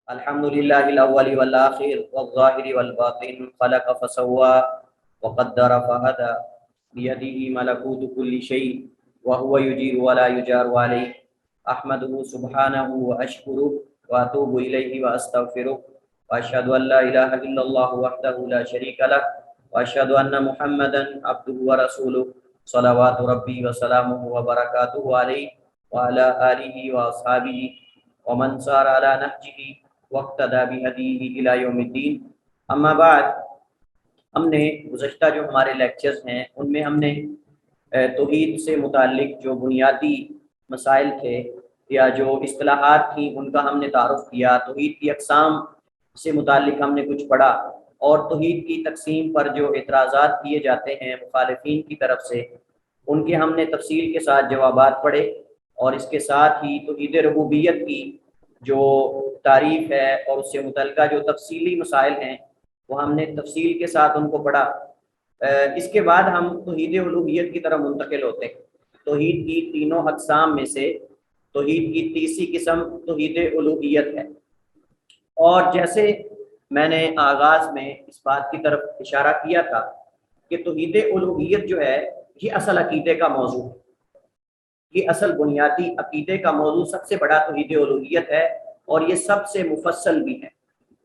الحمد لله الأول والآخر والظاهر والباطن خلق فسوى وقدر فهدى بيده ملكوت كل شيء وهو يجير ولا يجار عليه أحمده سبحانه وأشكره وأتوب إليه وأستغفره وأشهد أن لا إله إلا الله وحده لا شريك له وأشهد أن محمدا عبده ورسوله صلوات ربي وسلامه وبركاته عليه وعلى آله وأصحابه ومن سار على نهجه واقتدى بهديه الى یوم الدین. اما بعد، ہم نے گزشتہ جو ہمارے لیکچرز ہیں ان میں ہم نے توحید سے متعلق جو بنیادی مسائل تھے یا جو اصطلاحات تھیں ان کا ہم نے تعارف کیا. توحید کی اقسام سے متعلق ہم نے کچھ پڑھا اور توحید کی تقسیم پر جو اعتراضات کیے جاتے ہیں مخالفین کی طرف سے ان کے ہم نے تفصیل کے ساتھ جوابات پڑھے، اور اس کے ساتھ ہی توحید ربوبیت کی جو تعریف ہے اور اس سے متعلقہ جو تفصیلی مسائل ہیں وہ ہم نے تفصیل کے ساتھ ان کو پڑھا. اس کے بعد ہم توحید الوہیت کی طرف منتقل ہوتے ہیں. توحید کی تینوں اقسام میں سے توحید کی تیسری قسم توحید الوہیت ہے، اور جیسے میں نے آغاز میں اس بات کی طرف اشارہ کیا تھا کہ توحید الوہیت جو ہے یہ اصل عقیدے کا موضوع ہے. یہ اصل بنیادی عقیدے کا موضوع سب سے بڑا توحید الوہیت ہے، اور یہ سب سے مفصل بھی ہے.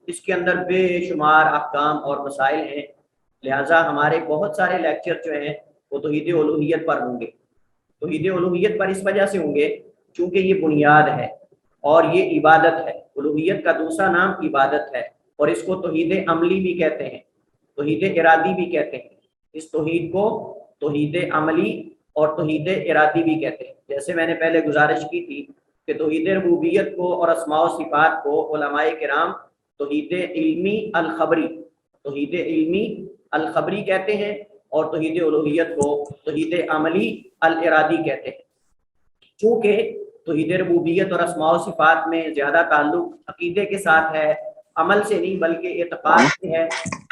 اس کے اندر بے شمار احکام اور مسائل ہیں، لہٰذا ہمارے بہت سارے لیکچر جو ہیں وہ توحید الوہیت پر ہوں گے. توحید الوہیت پر اس وجہ سے ہوں گے چونکہ یہ بنیاد ہے اور یہ عبادت ہے. الوہیت کا دوسرا نام عبادت ہے، اور اس کو توحید عملی بھی کہتے ہیں، توحید ارادی بھی کہتے ہیں. اس توحید کو توحید عملی اور توحید ارادی بھی کہتے ہیں. جیسے میں نے پہلے گزارش کی تھی کہ توحید ربوبیت کو اور اسماء و صفات کو علماء کرام توحید علمی الخبری کہتے ہیں، اور توحید الوہیت کو توحید عملی الارادی کہتے ہیں. چونکہ توحید ربوبیت اور اسماء و صفات میں زیادہ تعلق عقیدے کے ساتھ ہے، عمل سے نہیں بلکہ اعتقاد سے ہے،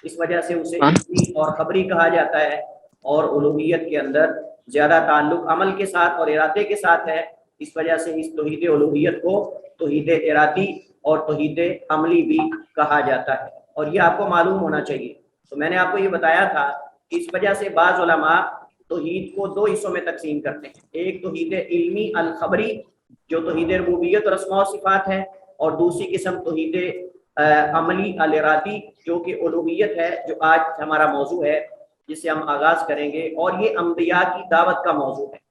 اس وجہ سے اسے علمی اور خبری کہا جاتا ہے. اور الوہیت کے اندر زیادہ تعلق عمل کے ساتھ اور ارادے کے ساتھ ہے، اس وجہ سے اس توحید الوہیت کو توحید ارادی اور توحید عملی بھی کہا جاتا ہے، اور یہ آپ کو معلوم ہونا چاہیے. تو میں نے آپ کو یہ بتایا تھا کہ اس وجہ سے بعض علماء توحید کو دو حصوں میں تقسیم کرتے ہیں. ایک توحید علمی الخبری جو توحید ربوبیت اور اسماء و صفات ہے، اور دوسری قسم توحید عملی الارادی جو کہ الوہیت ہے، جو آج ہمارا موضوع ہے جسے ہم آغاز کریں گے. اور یہ انبیاء کی دعوت کا موضوع ہے،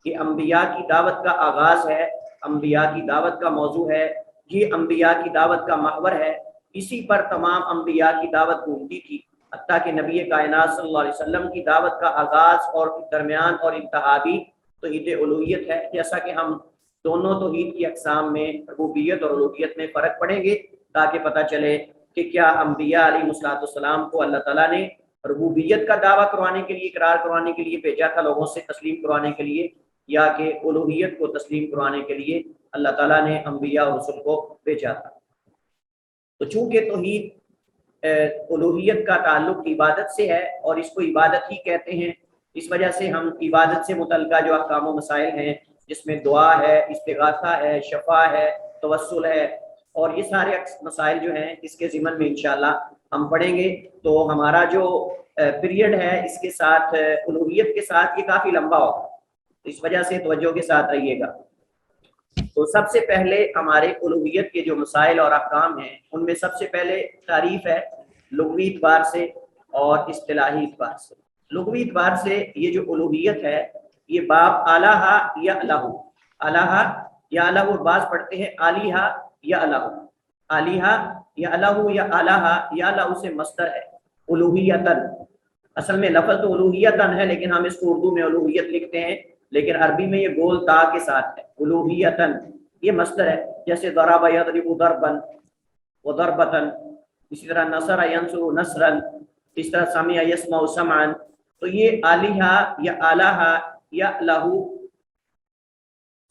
یہ انبیاء کی دعوت کا آغاز ہے، انبیاء کی دعوت کا موضوع ہے، یہ انبیاء کی دعوت کا محور ہے. اسی پر تمام انبیاء کی دعوت گھومتی تھی، حتیٰ کہ نبی کائنات صلی اللہ علیہ وسلم کی دعوت کا آغاز اور درمیان اور انتہا بھی توحید الوہیت ہے. جیسا کہ ہم دونوں توحید کی اقسام میں ربوبیت اور الوہیت میں فرق پڑھیں گے تاکہ پتہ چلے کہ کیا انبیاء علیہ الصلوۃ والسلام کو اللہ تعالیٰ نے ربوبیت کا دعویٰ کروانے کے لیے، اقرار کروانے کے لیے بھیجا تھا، لوگوں سے تسلیم کروانے کے لیے، یا کہ الوہیت کو تسلیم کروانے کے لیے اللہ تعالیٰ نے انبیاء اور رسل کو بھیجا تھا. تو چونکہ توحید الوہیت کا تعلق عبادت سے ہے اور اس کو عبادت ہی کہتے ہیں، اس وجہ سے ہم عبادت سے متعلقہ جو احکام و مسائل ہیں جس میں دعا ہے، استغاثہ ہے، شفاء ہے، توسل ہے، اور یہ سارے مسائل جو ہیں اس کے ضمن میں انشاءاللہ ہم پڑھیں گے. تو ہمارا جو پیریڈ ہے اس کے ساتھ الوہیت کے ساتھ یہ کافی لمبا ہوگا، اس وجہ سے توجہ کے ساتھ رہیے گا. تو سب سے پہلے ہمارے الوہیت کے جو مسائل اور احکام ہیں ان میں سب سے پہلے تعریف ہے لغوی اعتبار سے اور اصطلاحی اعتبار سے. لغوی اعتبار سے یہ جو الوہیت ہے یہ باب الہ یا الہ، الہ یا الہ، بعض پڑھتے ہیں آلیہ یا الہ، آلیہ یا الہ یا الہ یا الہ سے مصدر ہے الوہیتن. اصل میں لفظ تو الوہیتن ہے لیکن ہم اس کو اردو میں الوہیت لکھتے ہیں، لیکن عربی میں یہ گول تا کے ساتھ ہے، الوہیتن یہ مصدر ہے. جیسے ضرب یضرب ضربا وضربۃ، اسی طرح نصر ینصر نصرا، اس طرح سمع یسمع سمعا. تو یہ آلیہ یا الہ یا لہو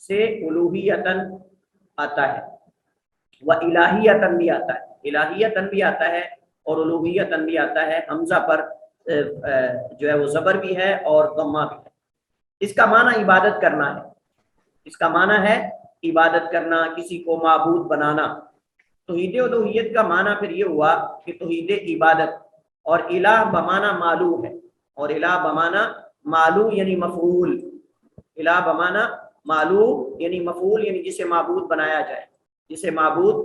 سے الوہیتن آتا ہے، و الہیتن بھی آتا ہے، الہیتن بھی آتا ہے اور الوہیتن بھی آتا ہے. حمزہ پر جو ہے وہ زبر بھی ہے اور ضمہ بھی ہے. اس کا معنی عبادت کرنا ہے، اس کا معنی ہے عبادت کرنا، کسی کو معبود بنانا. तौहीद उलूहियत का माना फिर ये हुआ कि तौहीद इबादत, और इलाह बमाना मालू है, और इलाह बमाना मालू यानी मफूल, इलाह बमाना मालू यानी मफूल यानी जिसे माबूद बनाया जाए, जिसे माबूद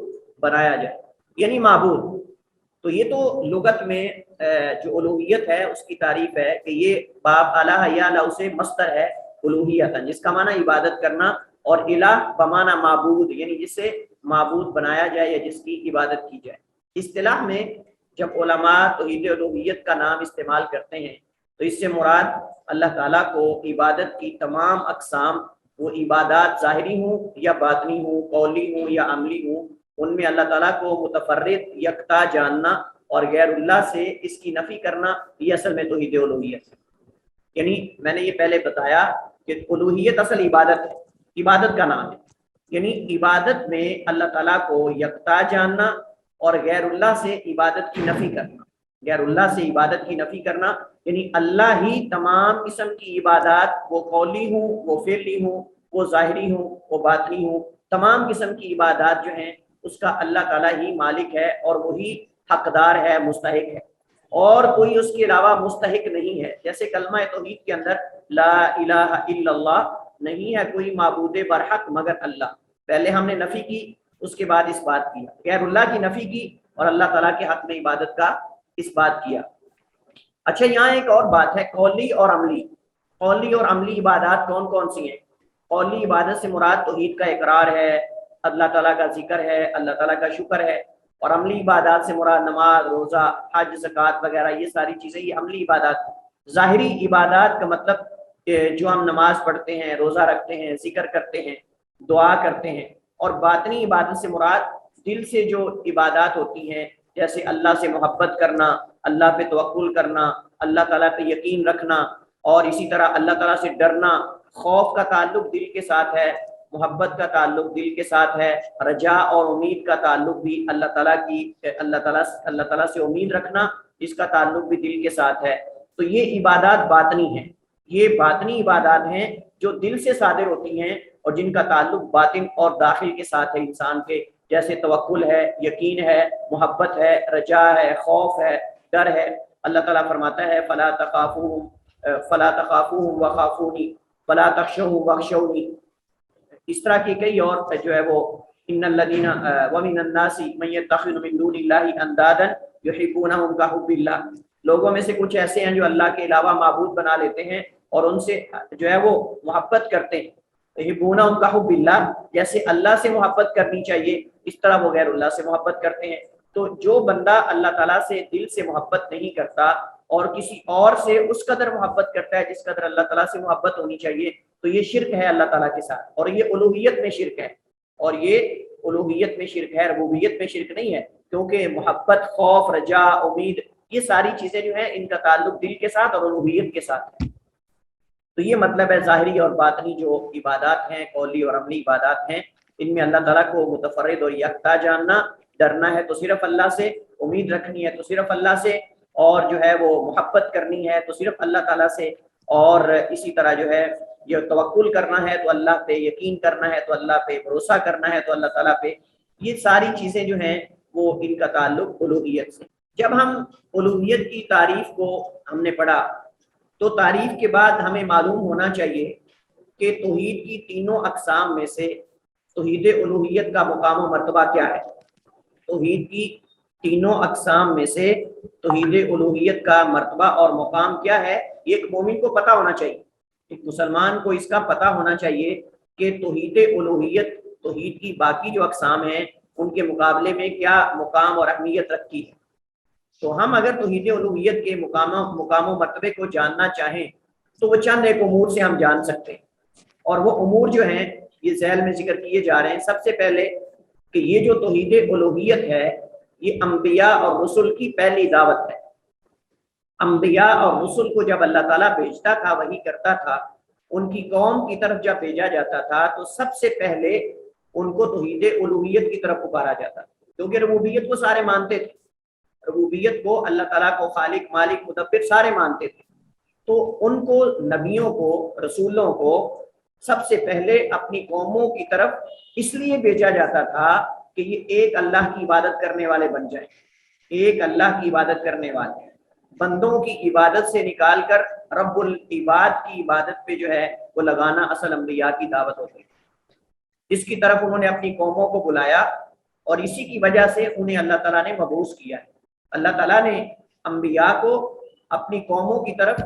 बनाया जाए यानी माबूद। तो ये तो लुगत में जो उलूहियत है उसकी तारीफ है कि ये बाब अला या लौ से मस्तर है उलूहियतन, जिसका माना इबादत करना, और इलाह बमाना माबूद यानी जिसे माबूद बनाया जाए या जिसकी इबादत की जाए। इस्तिलाह में जब उलमा तौहीद उलूहियत का नाम इस्तेमाल करते हैं तो इससे मुराद अल्लाह ताला को इबादत की तमाम अक़साम, वो इबादत ज़ाहिरी हो या बातनी हो, कौली हो या अमली हो, उनमें अल्लाह ताला को मुतफर्रिद यकता जानना और गैरुल्लाह से इसकी नफ़ी करना, ये असल में तौहीद उलूहियत है। यानी मैंने ये पहले बताया कि उलूहियत असल इबादत है, इबादत का नाम है, यानी इबादत में अल्लाह ताला को यकता जानना और गैरुल्लाह से इबादत की नफ़ी करना, गैरुल्लाह से इबादत की नफ़ी करना, यानी अल्लाह ही तमाम किस्म की इबादत, वो कौली हो, वो फ़िली हो, वो ज़ाहिरी हो, वो बातनी हो, तमाम किस्म की इबादत जो हैं उसका अल्लाह ताला ही मालिक है और वही हकदार है, मुस्तहिक है, और कोई उसके अलावा मुस्तहिक नहीं है। जैसे कलमा तौहीद के अंदर ला इलाहा इल्लल्लाह, नहीं है कोई माबूद बरहक मगर अल्लाह, पहले हमने नफ़ी की उसके बाद इस बात किया, गैरुल्लाह की नफ़ी की और अल्लाह ताला के हक में इबादत का इस बात किया। अच्छा, यहाँ एक और बात है, कौली और अमली। कौली और अमली इबादत कौन कौन सी हैं? कौली इबादत से मुराद तौहीद का इकरार है, अल्लाह ताला का जिक्र है, अल्लाह ताला का शुक्र है, और अमली इबादत से मुराद नमाज, रोज़ा, हज, ज़कात वगैरह, ये सारी चीज़ें ये अमली इबादत। ज़ाहिरी इबादत का मतलब जो हम नमाज पढ़ते हैं, रोज़ा रखते हैं, जिक्र करते हैं, दुआ करते हैं, और बातनी इबादत से मुराद दिल से जो इबादत होती हैं, जैसे अल्लाह से मोहब्बत करना, अल्लाह पे तवक्कुल करना, अल्लाह ताला पे यकीन रखना, और इसी तरह अल्लाह ताला से डरना। खौफ का ताल्लुक दिल के साथ है, मोहब्बत का ताल्लुक दिल के साथ है, रजा और उम्मीद का ताल्लुक भी अल्लाह ताला से उम्मीद रखना, इसका ताल्लुक भी दिल के साथ है। तो ये इबादत बातनी है, ये बातनी इबादत हैं जो दिल से सादिर होती हैं और जिनका ताल्लुक बातिन और दाखिल के साथ है इंसान के, जैसे तवक्कुल है, यकीन है, मोहब्बत है, रजा है, खौफ है, डर है। अल्लाह ताला फरमाता है फला तखाफूहुम व खाफूनी फला तखशऊहुम वखशऊनी। इस तरह की कई और जो है वो इन्नल्लज़ीना व मिनन नासी मन यत्तखिज़ु मिन दूनिल्लाहि अंदादन युहिब्बूनहुम का हुब्बिल्लाह। लोगों में से कुछ ऐसे हैं जो अल्लाह के अलावा माबूद बना लेते हैं और उनसे जो है वो मोहब्बत करते हैं। युहिब्बूनहुम का हुब्बिल्लाह, जैसे अल्लाह से मोहब्बत करनी चाहिए इस तरह वो गैरुल्लाह से मोहब्बत करते हैं। तो जो बंदा अल्लाह ताला से दिल से मोहब्बत नहीं करता और किसी और से उस कदर मोहब्बत करता है जिस कदर अल्लाह ताला से मोहब्बत होनी चाहिए, तो ये शिर्क है अल्लाह ताला के साथ, और ये उलूहियत में शिर्क है, और ये उलूहियत में शिर्क है, रबूबियत में शिर्क नहीं है। क्योंकि मोहब्बत, खौफ, रजा, उम्मीद, ये सारी चीजें जो है इनका ताल्लुक दिल के साथ और उलूहियत के साथ है। तो ये मतलब है ज़ाहिरी और बातनी जो इबादत हैं, कौली और अमली इबादत हैं, इनमें अल्लाह ताला को मुतफर्रिद और यकता जानना, डरना है तो सिर्फ अल्लाह से, उम्मीद रखनी है तो सिर्फ अल्लाह से, और जो है वो मोहब्बत करनी है तो सिर्फ अल्लाह ताला से, और इसी तरह जो है ये तवक्कुल करना है तो अल्लाह पे, यकीन करना है तो अल्लाह पे, भरोसा करना है तो अल्लाह ताला पे। ये सारी चीज़ें जो हैं वो इनका ताल्लुक उलूहियत से। जब हम उलूहियत की तारीफ को हमने पढ़ा तो तारीफ के बाद हमें मालूम होना चाहिए कि तौहीद की तीनों अक़साम में से तौहीद उलूहियत का मुकाम व मर्तबा क्या है। तौहीद की तीनों अक़साम में से तौहीद उलूहियत का मर्तबा और मुकाम क्या है, ये एक मोमिन को पता होना चाहिए, एक मुसलमान को इसका पता होना चाहिए कि तौहीद उलूहियत तौहीद की बाकी जो अक़साम हैं उनके मुकाबले में क्या मुकाम और अहमियत रखती है। तो हम अगर तौहीद उलूहियत के मुकाम मर्तबे को जानना चाहें तो वो चंद एक उमूर से हम जान सकते हैं, और वो उमूर जो हैं ये ज़ैल में जिक्र किए जा रहे हैं। सबसे पहले कि ये जो तौहीद उलूहियत है ये अंबिया और रसूल की पहली दावत है। अंबिया और रसूल को जब अल्लाह ताला भेजता था, वही करता था, उनकी कौम की तरफ जब भेजा जाता था तो सबसे पहले उनको तौहीद उलूहियत की तरफ पुकारा जाता था, क्योंकि रबूबियत को सारे मानते थे, रबूबियत को, अल्लाह ताला को खालिक, मालिक, मुदब्बिर सारे मानते थे। तो उनको, नबियों को, रसूलों को सबसे पहले अपनी कौमों की तरफ इसलिए भेजा जाता था کہ یہ ایک اللہ کی عبادت کرنے والے بن جائیں، ایک اللہ کی عبادت کرنے والے، بندوں کی عبادت سے نکال کر رب العباد کی عبادت پہ جو ہے وہ لگانا اصل انبیاء کی دعوت ہوتی ہے۔ اس کی طرف انہوں نے اپنی قوموں کو بلایا اور اسی کی وجہ سے انہیں اللہ تعالیٰ نے مبعوث کیا ہے۔ اللہ تعالیٰ نے انبیاء کو اپنی قوموں کی طرف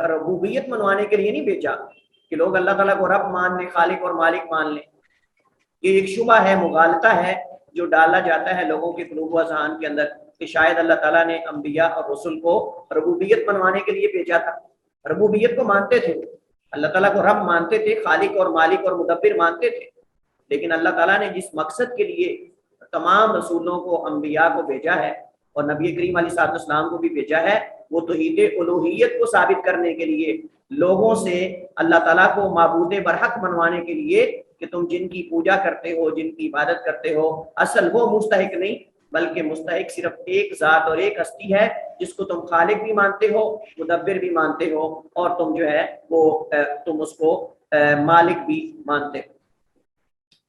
ربوبیت منوانے کے لیے نہیں بھیجا کہ لوگ اللہ تعالیٰ کو رب مان لیں، خالق اور مالک مان لیں۔ یہ ایک شبہ ہے، مغالطہ ہے جو ڈالا جاتا ہے لوگوں کے قلوب و اذہان کے اندر کہ شاید اللہ تعالیٰ نے انبیاء اور رسل کو ربوبیت منوانے کے لیے بھیجا تھا۔ ربوبیت کو مانتے تھے، اللہ تعالیٰ کو رب مانتے تھے، خالق اور مالک اور مدبر مانتے تھے، لیکن اللہ تعالیٰ نے جس مقصد کے لیے تمام رسولوں کو، انبیاء کو بھیجا ہے اور نبی کریم علیہ السلام کو بھی بھیجا ہے، وہ توحید الوہیت کو ثابت کرنے کے لیے، لوگوں سے اللہ تعالیٰ کو معبود برحق منوانے کے لیے کہ تم جن کی پوجا کرتے ہو، جن کی عبادت کرتے ہو، اصل وہ مستحق نہیں بلکہ مستحق صرف ایک ذات اور ایک ہستی ہے جس کو تم خالق بھی مانتے ہو، مدبر بھی مانتے ہو، اور تم جو ہے وہ تم اس کو مالک بھی مانتے ہو۔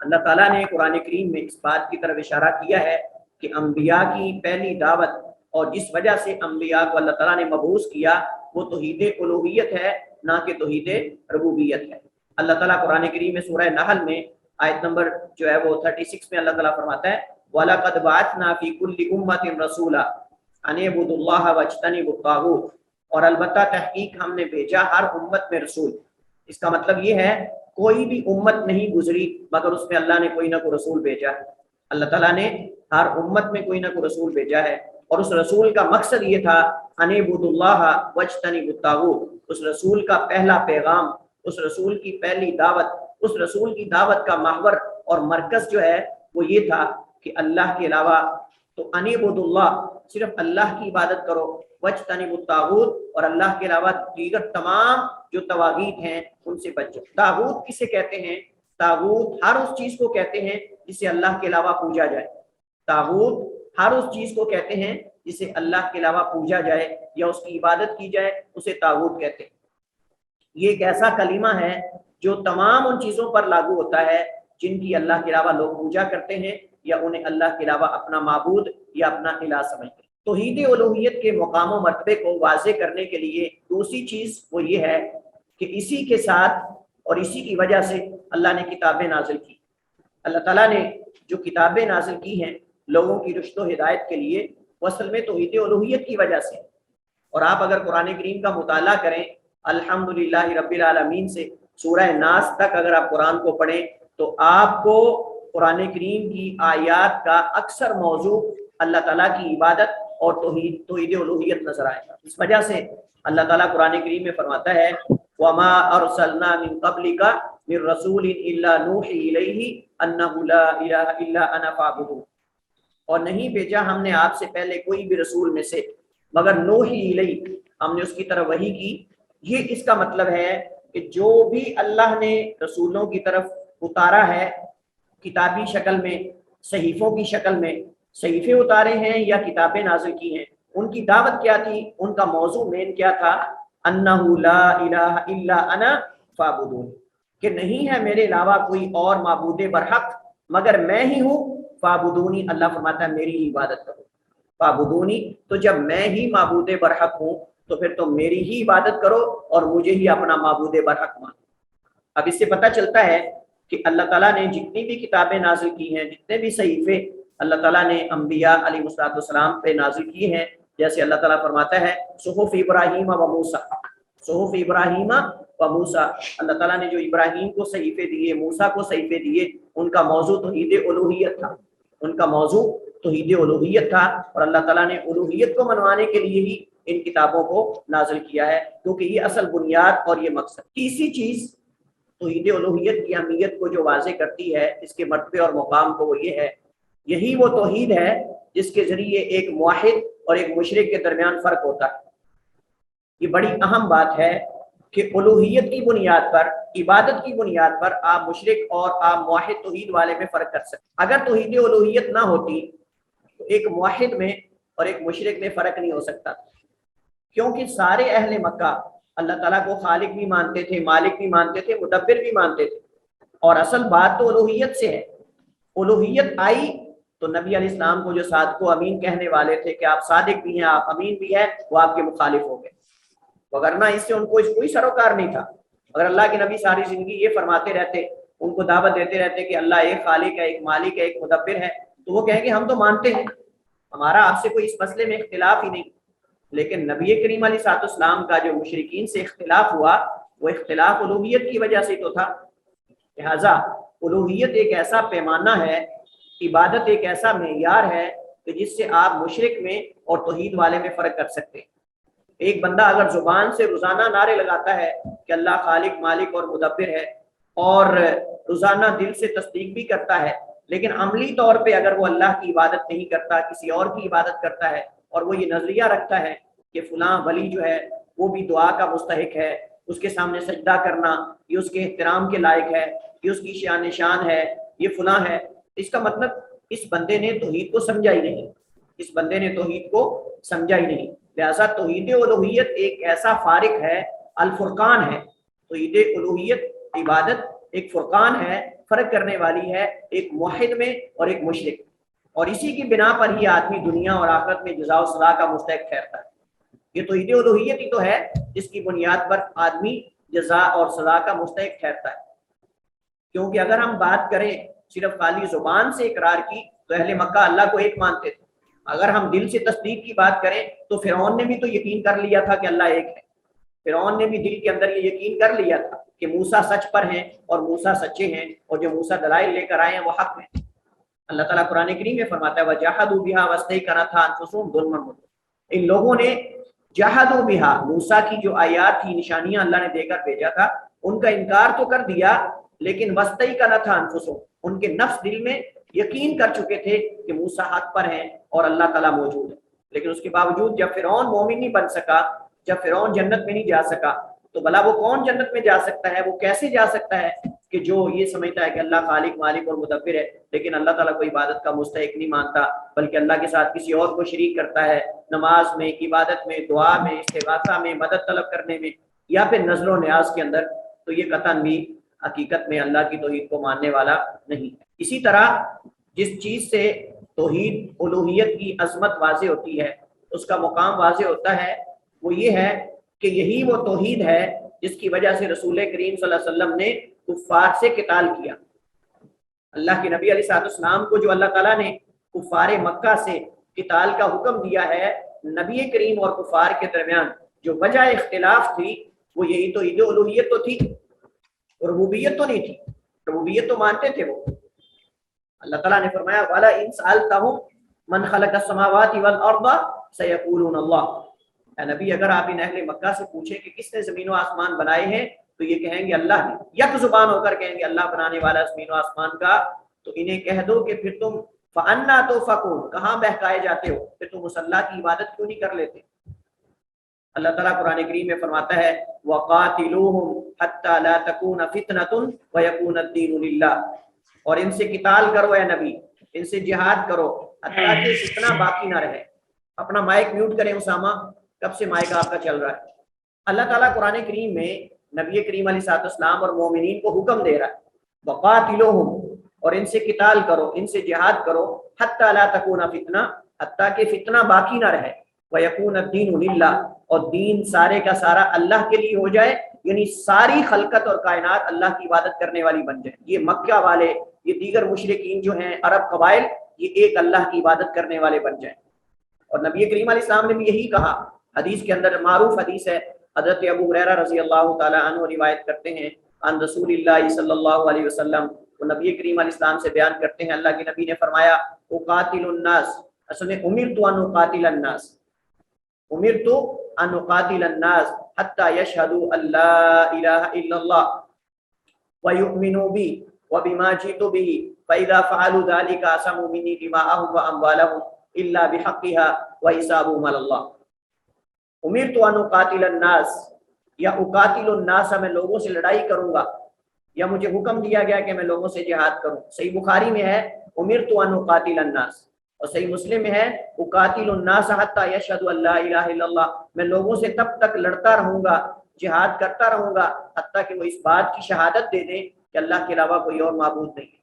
اللہ تعالیٰ نے قرآن کریم میں اس بات کی طرف اشارہ کیا ہے کہ انبیاء کی پہلی دعوت اور جس وجہ سے انبیاء کو اللہ تعالیٰ نے مبعوث کیا وہ توحید الوہیت ہے، نہ کہ توحید ربوبیت ہے۔ اللہ تعالیٰ قرآن کریم میں سورہ نحل میں آیت نمبر جو ہے وہ 36 میں اللہ تعالیٰ فرماتا ہے وَلَقَدْ بَعَثْنَا فِي كُلِّ أُمَّةٍ رَسُولًا أَنِ اعْبُدُوا اللَّهَ وَاجْتَنِبُوا الطَّاغُوتَ، اور البتہ تحقیق ہم نے بھیجا ہر امت میں رسول۔ اس کا مطلب یہ ہے کوئی بھی امت نہیں گزری مگر اس میں اللہ نے کوئی نہ کوئی رسول بھیجا ہے۔ اللہ تعالیٰ نے ہر امت میں کوئی نہ کوئی رسول بھیجا ہے، اور اس رسول کا مقصد یہ تھا ان اعبدوا اللہ واجتنبوا الطاغوت۔ اس رسول کا پہلا پیغام، اس رسول کی پہلی دعوت، اس رسول کی دعوت کا محور اور مرکز جو ہے وہ یہ تھا کہ اللہ کے علاوہ تو ان اعبدوا اللہ، صرف اللہ کی عبادت کرو، واجتنبوا الطاغوت، اور اللہ کے علاوہ دیگر تمام جو طواغیت ہیں ان سے بچو۔ طاغوت کسے کہتے ہیں؟ طاغوت ہر اس چیز کو کہتے ہیں جسے اللہ کے علاوہ پوجا جائے۔ طاغوت ہر اس چیز کو کہتے ہیں جسے اللہ کے علاوہ پوجا جائے یا اس کی عبادت کی جائے، اسے طاغوت کہتے ہیں۔ یہ ایک ایسا کلمہ ہے جو تمام ان چیزوں پر لاگو ہوتا ہے جن کی اللہ کے علاوہ لوگ پوجا کرتے ہیں یا انہیں اللہ کے علاوہ اپنا معبود یا اپنا الہ سمجھتے ہیں۔ توحید الوہیت کے مقام و مرتبے کو واضح کرنے کے لیے دوسری چیز وہ یہ ہے کہ اسی کے ساتھ اور اسی کی وجہ سے اللہ نے کتابیں نازل کی۔ اللہ تعالیٰ نے جو کتابیں نازل کی ہیں لوگوں کی رشد و ہدایت کے لیے، وہ اصل میں توحید الوہیت کی وجہ سے۔ اور آپ اگر قرآن کریم کا مطالعہ کریں الحمدللہ رب العالمین سے سورہ ناس تک اگر آپ قرآن کو پڑھیں تو آپ کو قرآن کریم کی آیات کا اکثر موضوع اللہ تعالیٰ کی عبادت اور توحید الوہیت نظر آئے گا۔ اس وجہ سے اللہ تعالیٰ قرآن کریم میں فرماتا ہے وَمَا أَرْسَلْنَا مِن قَبْلِكَ مِن رَّسُولٍ إِلَّا نُوحِي إِلَيْهِ أَنَّهُ لَا إِلَٰهَ إِلَّا أَنَا فَاعْبُدُونِ، اور نہیں بھیجا ہم نے آپ سے پہلے کوئی بھی رسول میں سے مگر نوحی الیہ، ہم نے اس کی طرف وحی کی۔ یہ اس کا مطلب ہے کہ جو بھی اللہ نے رسولوں کی طرف اتارا ہے کتابی شکل میں، صحیفوں کی شکل میں، صحیفے اتارے ہیں یا کتابیں نازل کی ہیں، ان کی دعوت کیا تھی؟ ان کا موضوع مین کیا تھا؟ انہ لا الہ الا انا فاعبدون، کہ نہیں ہے میرے علاوہ کوئی اور معبود برحق مگر میں ہی ہوں، فاعبدونی، اللہ فرماتا ہے میری ہی عبادت کرو۔ فاعبدونی، تو جب میں ہی معبود برحق ہوں تو پھر تم میری ہی عبادت کرو اور مجھے ہی اپنا معبود برحق مانو۔ اب اس سے پتہ چلتا ہے کہ اللہ تعالیٰ نے جتنی بھی کتابیں نازل کی ہیں، جتنے بھی صحیفے اللہ تعالیٰ نے انبیاء علیہ السلام پہ نازل کیے ہیں، جیسے اللہ تعالیٰ فرماتا ہے صحف ابراہیم و موسیٰ، صحف ابراہیم و موسیٰ، اللہ تعالیٰ نے جو ابراہیم کو صحیفے دیے، موسیٰ کو صحیفے دیے، ان کا موضوع توحید الوہیت تھا، ان کا موضوع توحید الوہیت تھا، اور اللہ تعالیٰ نے الوہیت کو منوانے کے لیے ہی ان کتابوں کو نازل کیا ہے، کیونکہ یہ اصل بنیاد اور یہ مقصد۔ تیسری چیز توحید الوہیت کی اہمیت کو جو واضح کرتی ہے، اس کے مرتبے اور مقام کو، وہ یہ ہے، یہی وہ توحید ہے جس کے ذریعے ایک موحد اور ایک مشرک کے درمیان فرق ہوتا ہے۔ یہ بڑی اہم بات ہے کہ الوہیت کی بنیاد پر، عبادت کی بنیاد پر آپ مشرک اور آپ موحد توحید والے میں فرق کر سکتے۔ اگر توحید الوہیت نہ ہوتی تو ایک موحد میں اور ایک مشرک میں فرق نہیں ہو سکتا، کیونکہ سارے اہل مکہ اللہ تعالیٰ کو خالق بھی مانتے تھے، مالک بھی مانتے تھے، مدبر بھی مانتے تھے، اور اصل بات تو الوہیت سے ہے۔ उलूहियत आई तो नबी अलैहि सलाम को जो सादिक व अमीन कहने वाले थे कि आप सादिक भी हैं आप अमीन भी हैं, वो आपके मुखालिफ हो गए, वगरना इससे उनको कोई सरोकार नहीं था। अगर अल्लाह के नबी सारी जिंदगी ये फरमाते रहते, उनको दावत देते रहते कि अल्लाह एक खालिक है, एक मालिक है, एक मुदब्बिर है, तो वो कहेंगे हम तो मानते हैं, हमारा आपसे कोई इस मसले में इख्तिलाफ ही नहीं। लेकिन नबी करीम अलैहिस्सलाम का जो मुशरिकीन से इख्तिलाफ हुआ, वो इख्तिलाफ उलूहियत की वजह से तो था। लिहाजा उलूहियत एक ऐसा पैमाना है, इबादत एक ऐसा मेयार है कि जिससे आप मुशरिक में और तौहीद वाले में फ़र्क कर सकते हैं। एक बंदा अगर जुबान से रोज़ाना नारे लगाता है कि अल्लाह खालिक मालिक और मुदब्बिर है, और रोज़ाना दिल से तस्दीक भी करता है, लेकिन अमली तौर पे अगर वो अल्लाह की इबादत नहीं करता, किसी और की इबादत करता है, और वो ये नज़रिया रखता है कि फ़लाँ वली जो है वो भी दुआ का मुस्तहिक है, उसके सामने सजदा करना ये उसके एहतराम के लायक है, ये उसकी शान निशान है, ये फलां है, इसका मतलब इस बंदे ने तौहीद को समझा ही नहीं, इस बंदे ने तौहीद को समझा ही नहीं। लिहाजा तौहीद उलूहियत एक ऐसा फारिक है, अल फुरकान है। तौहीद उलूहियत इबादत एक फुरकान है, फर्क करने वाली है एक मुवहिद में और एक मुशरिक, और इसी की बिना पर ही आदमी दुनिया और आखिरत में जज़ा व सज़ा का मुस्तहिक ठहरता है। ये तौहीद उलूहियत ही तो है जिसकी बुनियाद पर आदमी जज़ा और सज़ा का मुस्तहिक ठहरता है। क्योंकि अगर हम बात करें सिर्फ खाली जुबान से इकरार की, तो अहले मक्का अल्लाह को एक मानते थे। अगर हम दिल से तस्दीक की बात करें तो फिरौन ने भी तो यकीन कर लिया था कि अल्लाह एक है। फिरौन ने भी दिल के अंदर ये यकीन कर लिया था कि मूसा सच पर हैं और मूसा सच्चे हैं, और जो मूसा दलाइल लेकर आए हैं वो हक में। अल्लाह ताला कुरान करीम में फरमाता है वजाहदू बिहा वस्तैक़नतहा अनफुसुहुम ज़ुल्मन, इन लोगों ने जहादू बिहा, मूसा की जो आयात थी, निशानियां अल्लाह ने देकर भेजा था, उनका इनकार तो कर दिया, लेकिन वस्तैक़नतहा अनफुसुहुम, उनके नफ्स दिल में यकीन कर चुके थे कि मूसा हक पर हैं और अल्लाह ताला मौजूद है। लेकिन उसके बावजूद जब फिरौन मोमिन नहीं बन सका, जब फिरौन जन्नत में नहीं जा सका, तो भला वो कौन जन्नत में जा सकता है, वो कैसे जा सकता है कि जो ये समझता है कि अल्लाह खालिक मालिक और मुदब्बिर है, लेकिन अल्लाह ताला को इबादत का मुस्तहिक नहीं मानता, बल्कि अल्लाह के साथ किसी और को शरीक करता है, नमाज में, इबादत में, दुआ में, इस्तिग़ासा में, मदद तलब करने में, या फिर नज़र व न्याज के अंदर, तो ये कतन भी हकीकत में अल्लाह की तौहीद को मानने वाला नहीं है। इसी तरह जिस चीज़ से तौहीद उलूहियत की अज़मत वाज़े होती है, उसका मुकाम वाज़े होता है, वो ये है कि यही वो तौहीद है जिसकी वजह से रसूल करीम सल्लल्लाहु अलैहि वसल्लम ने कुफ़ार से क़िताल किया। अल्लाह के नबी अलैहिस्सलाम को जो अल्लाह ताला ने कुफ़ार मक्का से क़िताल का हुक्म दिया है, नबी करीम और कुफ़ार के दरमियान जो वजह इख्तिलाफ थी वो यही तौहीद उलूहियत तो थी, रुबूबियत तो नहीं थी। रुबूबियत तो मानते थे वो। अल्लाह ताला ने फरमाया वाला इन सअलतहुम मन खलक़स समावाति वल अर्द सयक़ूलून अल्लाह, नबी अगर आप इन अहले मक्का से पूछें कि किसने ज़मीन व आसमान बनाए हैं, तो ये कहेंगे अल्लाह ने, यक जुबान होकर कहेंगे अल्लाह बनाने वाला ज़मीन व आसमान का। तो इन्हें कह दो कि फिर तुम फ़अन्ना तुफ़कून, कहाँ बहकाए जाते हो, फिर तुम उस अल्लाह की इबादत क्यों नहीं कर लेते। अल्लाह ताला कुरान करीम में फरमाता है वक़ातिलूहुम हत्ता ला तकून फितनतुन व यकून अद्दीनु लिल्लाह, और इनसे किताल करो ए नबी, इनसे जिहाद करो हत्ता कि फितना बाकी ना रहे। अपना माइक म्यूट करें उसामा, कब से माइक आपका चल रहा है। अल्लाह ताला कुरान करीम में नबी करीम अलैहिस्सलाम और मोमिनीन को हुक्म दे रहा है वक़ातिलूहुम, और इनसे किताल करो, इनसे जिहाद करो, हत्ता ला तकून फितना, हत्ता कि फितना बाकी ना रहे, व यकून अद्दीनु लिल्लाह, और दीन सारे का सारा अल्लाह के लिए हो जाए, यानी सारी खलकत और कायनात अल्लाह की इबादत करने वाली बन जाए। ये मक्का वाले, ये दीगर मुशरिकीन जो हैं अरब कबाइल, ये एक अल्लाह की इबादत करने वाले बन जाए। और नबी करीम अलैहिस्सलाम ने भी यही कहा, हदीस के अंदर मारूफ हदीस है, हज़रत अबू हुरैरा रज़ी अल्लाह ताला अन्हु रिवायत करते हैं अन रसूलिल्लाह सल्लल्लाहु अलैहि वसल्लम, वो नबी करीम अलैहिस्सलाम से बयान करते हैं अल्लाह के नबी ने फरमाया उकातिलुन नास, असल में उमिरतु अन उकातिलन नास, उमिरतु अन उकातिलन नास हत्ता यशहदु अल्ला इलाहा इल्लल्लाह व युमिनु बी व बिमा जीतु बिही फइज़ा फ़अलू ज़ालिका असमू मिन्नी दिमाअहुम व अम्वालहुम इल्ला बिहक़्क़िहा व हिसाबुहुम अलल्लाह। उमिरतु अन उकातिलन नास, या उकातिलुन नास, मैं लोगों से लड़ाई करूंगा, या मुझे हुक्म दिया गया कि मैं लोगों से जिहाद करूं। सही बुखारी में है उमिरतु अन उकातिलन नास, और सही मुस्लिम में है उकातिलुन नास हत्ता यशहदु अल्ला इलाहा इल्लल्लाह, मैं लोगों से तब तक लड़ता रहूंगा, जिहाद करता रहूंगा, हत्ता कि वो इस बात की शहादत दे दें कि अल्लाह के अलावा कोई और माबूद नहीं है।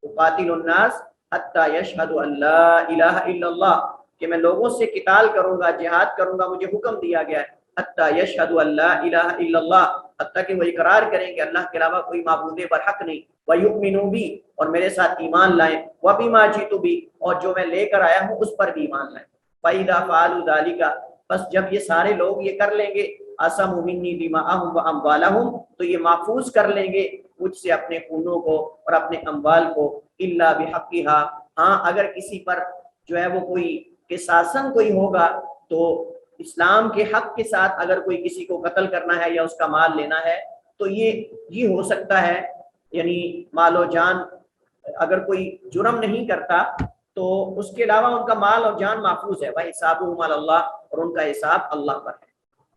उकातिलु अन्नास हत्ता यशहदु अल्ला इलाहा इल्लल्लाह, कि मैं लोगों से किताल करूंगा, जिहाद करूंगा, मुझे हुक्म दिया गया है हत्ता यशहदु अल्ला इलाहा इल्लल्लाह, हत्ता कि वो इकरार करें कि अल्लाह के अलावा कोई माबूद बरहक नहीं, व युमिनु बी, और मेरे साथ ईमान लाएं, व बिमा जीतु बी, और जो मैं लेकर आया हूँ उस पर भी ईमान लाएं। फइदा फालू ज़ालिका, बस जब ये सारे लोग ये कर लेंगे, असमु मिन्नी दिमाअहुम व अम्वालहुम, तो ये महफूज कर लेंगे मुझसे अपने खूनों को और अपने अम्वाल को, इल्ला बिहक्किहा, हाँ अगर किसी पर जो है वो कोई के शासन कोई होगा, तो इस्लाम के हक के साथ अगर कोई किसी को कत्ल करना है या उसका माल लेना है तो ये हो सकता है, यानी मालो जान, अगर कोई जुर्म नहीं करता तो उसके अलावा उनका माल और जान महफूज है, वह हिसाबुहुम अल्लाह, और उनका हिसाब अल्लाह पर है।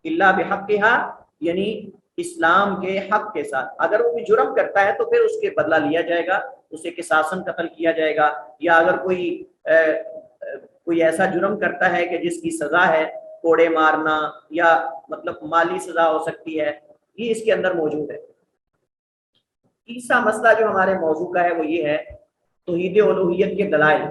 इल्ला बिहक्किहा, यानी इस्लाम के हक के साथ, अगर वो भी जुर्म करता है तो फिर उसके बदला लिया जाएगा, उसे किसासन कत्ल किया जाएगा, या अगर कोई ऐसा जुर्म करता है कि जिसकी सजा है कोड़े मारना या मतलब माली सजा हो सकती है, ये इसके अंदर मौजूद है। तीसरा मसला जो हमारे मौजू का है वो ये है तौहीद उलूहियत के दलाइल।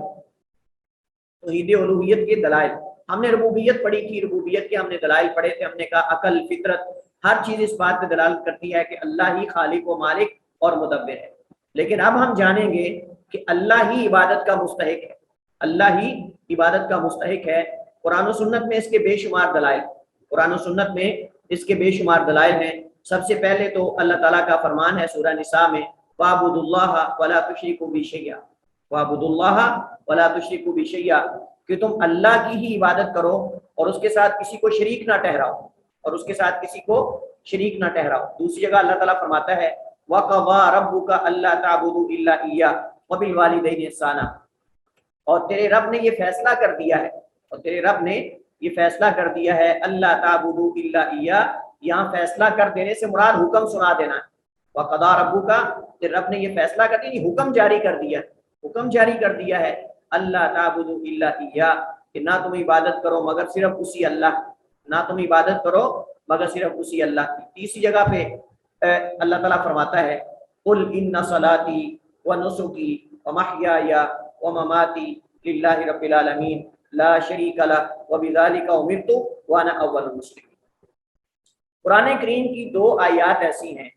तौहीद उलूहियत के दलाइल, हमने रुबूबियत पढ़ी थी, रुबूबियत के हमने दलाइल पढ़े थे, हमने कहा अकल, फितरत, हर चीज इस बात पे दलालत करती है कि अल्लाह ही खालिक व मालिक और मुदब्बिर है। लेकिन अब हम जानेंगे कि अल्लाह ही इबादत का मुस्तहिक है, अल्लाह ही इबादत का मुस्तहिक है। कुरान और सुन्नत में इसके बेशुमार दलाइल, कुरान और सुन्नत में इसके बेशुमार दलाइल हैं। सबसे पहले तो अल्लाह ताला का फरमान है सूरह निसा में, वाबुदुल्लाह वला तुशरिकू बिही शैया, वाबुदुल्लाह वला तुशरिकू बिही शैया, कि तुम अल्लाह की ही इबादत करो और उसके साथ किसी को शरीक ना ठहराओ, और उसके साथ किसी को शरीक ना ठहराओ। दूसरी जगह अल्लाह ताला फरमाता है वक़ज़ा रब्बुका अल्ला ताबुदू इल्ला इय्या व बिल वालिदैनि इहसाना, और तेरे रब ने ये फैसला कर दिया है, और तेरे रब ने ये फैसला कर दिया है, अल्ला ताबुदू इल्ला इय्या, यहाँ फैसला कर देने से मुराद हुक्म सुना देना है। वक़ज़ा रब्बुका, तेरे रब ने ये फैसला कर दिया, हुक्म जारी कर दिया, हुक्म जारी कर दिया है, अल्ला ताबुदू इल्ला इय्या, कि ना तुम इबादत करो मगर सिर्फ उसी अल्लाह, ना तुम इबादत करो मगर सिर्फ उसी अल्लाह की। तीसरी जगह पे अल्लाह ताला फरमाता है कुल इन्ना सलाती व नुसुकी व महयाया व ममाती लिल्लाहि रब्बिल आलमीन ला शरीका लह व बिज़ालिका उमिरतु व अना अव्वलुल मुस्लिमीन। कुरान करीम की दो आयत ऐसी हैं,